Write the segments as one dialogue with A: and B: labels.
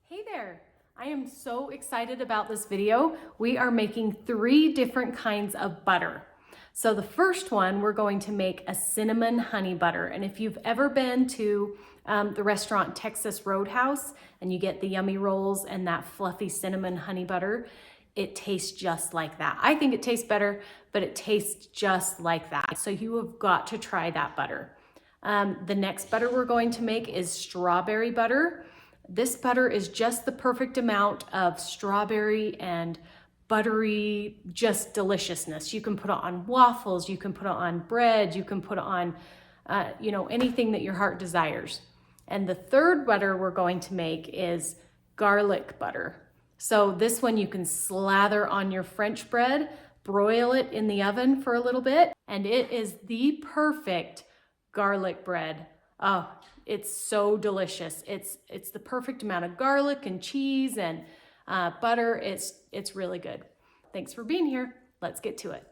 A: Hey there! I am so excited about this video. We are making 3 different kinds of butter. So the first one, we're going to make a cinnamon honey butter. And if you've ever been to the restaurant Texas Roadhouse and you get the yummy rolls and that fluffy cinnamon honey butter, it tastes just like that. I think it tastes better, but it tastes just like that. So you have got to try that butter. The next butter we're going to make is strawberry butter. This butter is just the perfect amount of strawberry and buttery, just deliciousness. You can put it on waffles, you can put it on bread, you can put it on, anything that your heart desires. And the third butter we're going to make is garlic butter. So this one you can slather on your French bread, broil it in the oven for a little bit, and it is the perfect garlic bread. Oh, it's so delicious. It's the perfect amount of garlic and cheese and butter. It's really good. Thanks for being here. Let's get to it.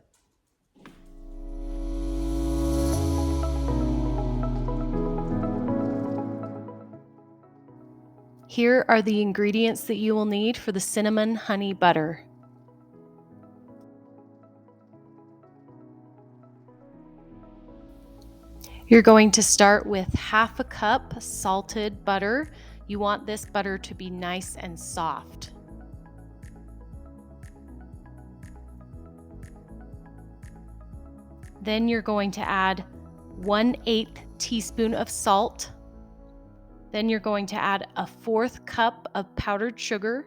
A: Here are the ingredients that you will need for the cinnamon honey butter. You're going to start with half a cup salted butter. You want this butter to be nice and soft. Then you're going to add 1/8 teaspoon of salt. Then you're going to add a 1/4 cup of powdered sugar.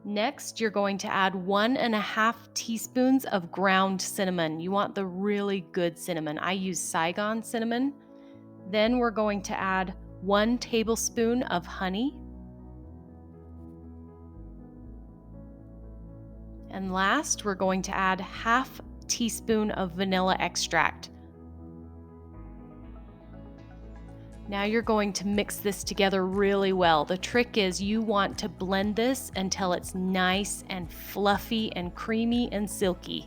A: Next, you're going to add 1.5 teaspoons of ground cinnamon. You want the really good cinnamon. I use Saigon cinnamon. Then we're going to add 1 tablespoon of honey. And last, we're going to add 1/2 teaspoon of vanilla extract. Now you're going to mix this together really well. The trick is you want to blend this until it's nice and fluffy and creamy and silky.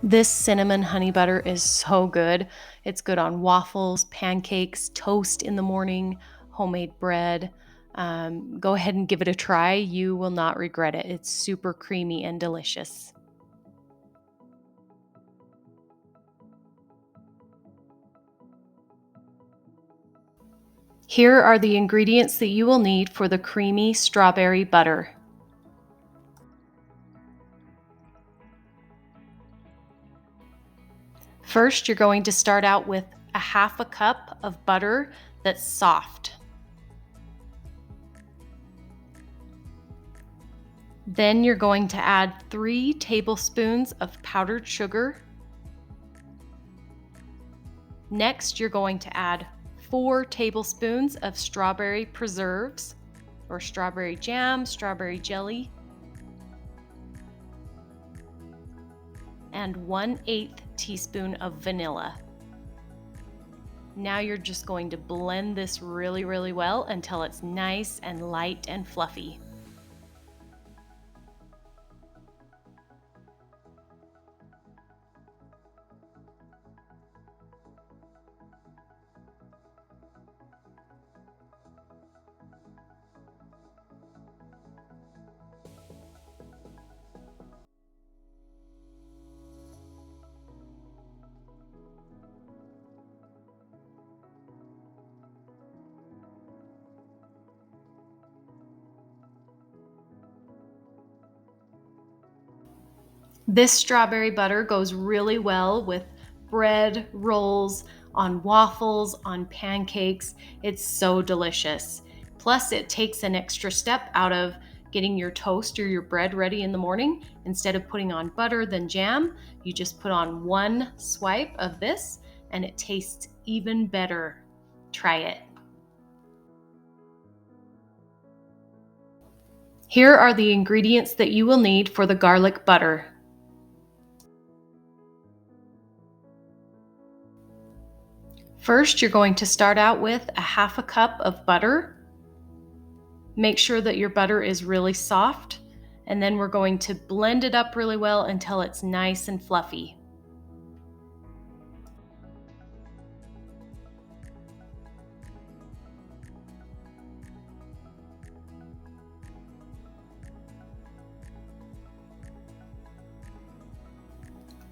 A: This cinnamon honey butter is so good. It's good on waffles, pancakes, toast in the morning, homemade bread. Go ahead and give it a try. You will not regret it. It's super creamy and delicious. Here are the ingredients that you will need for the creamy strawberry butter. First, you're going to start out with a 1/2 cup of butter that's soft. Then you're going to add 3 tablespoons of powdered sugar. Next, you're going to add 4 tablespoons of strawberry preserves or strawberry jam, strawberry jelly, and 1/8 teaspoon of vanilla. Now you're just going to blend this really, really well until it's nice and light and fluffy. This strawberry butter goes really well with bread, rolls, on waffles, on pancakes. It's so delicious. Plus, it takes an extra step out of getting your toast or your bread ready in the morning. Instead of putting on butter then jam, you just put on one swipe of this and it tastes even better. Try it. Here are the ingredients that you will need for the garlic butter. First, you're going to start out with a half a cup of butter. Make sure that your butter is really soft, and then we're going to blend it up really well until it's nice and fluffy.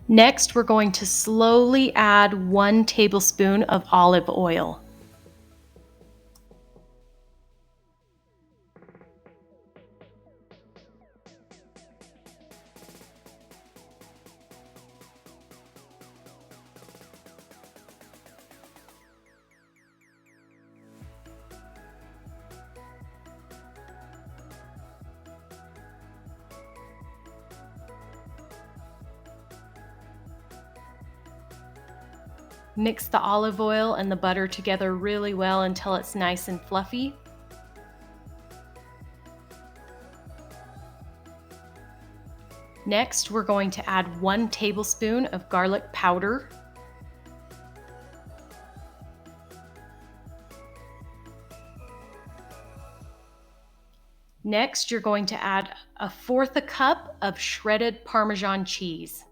A: Next, we're going to slowly add 1 tablespoon of olive oil. Mix the olive oil and the butter together really well until it's nice and fluffy. Next, we're going to add 1 tablespoon of garlic powder. Next, you're going to add 1/4 cup of shredded Parmesan cheese.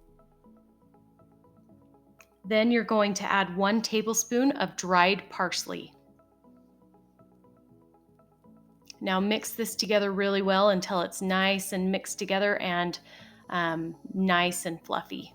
A: Then you're going to add 1 tablespoon of dried parsley. Now mix this together really well until it's nice and mixed together and nice and fluffy.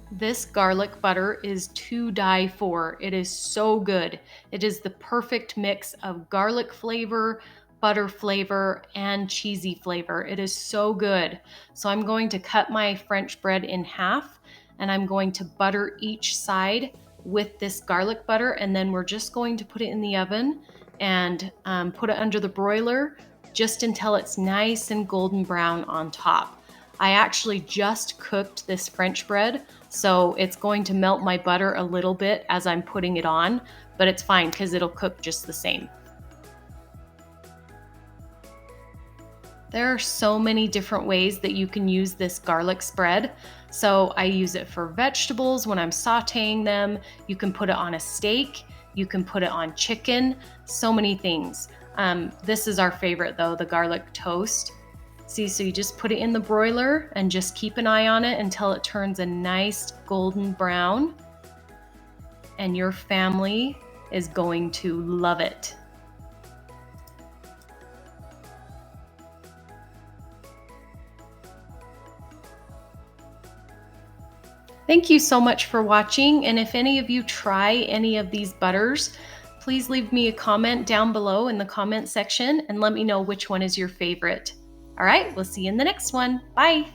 A: This garlic butter is to die for. It is so good. It is the perfect mix of garlic flavor, butter flavor, and cheesy flavor. It is so good. So I'm going to cut my French bread in half and I'm going to butter each side with this garlic butter, and then we're just going to put it in the oven and put it under the broiler just until it's nice and golden brown on top. I actually just cooked this French bread, so it's going to melt my butter a little bit as I'm putting it on, but it's fine because it'll cook just the same. There are so many different ways that you can use this garlic spread. So I use it for vegetables when I'm sauteing them. You can put it on a steak. You can put it on chicken. So many things. This is our favorite though, the garlic toast. See, so you just put it in the broiler and just keep an eye on it until it turns a nice golden brown. And your family is going to love it. Thank you so much for watching, and if any of you try any of these butters, please leave me a comment down below in the comment section and let me know which one is your favorite. All right, we'll see you in the next one. Bye.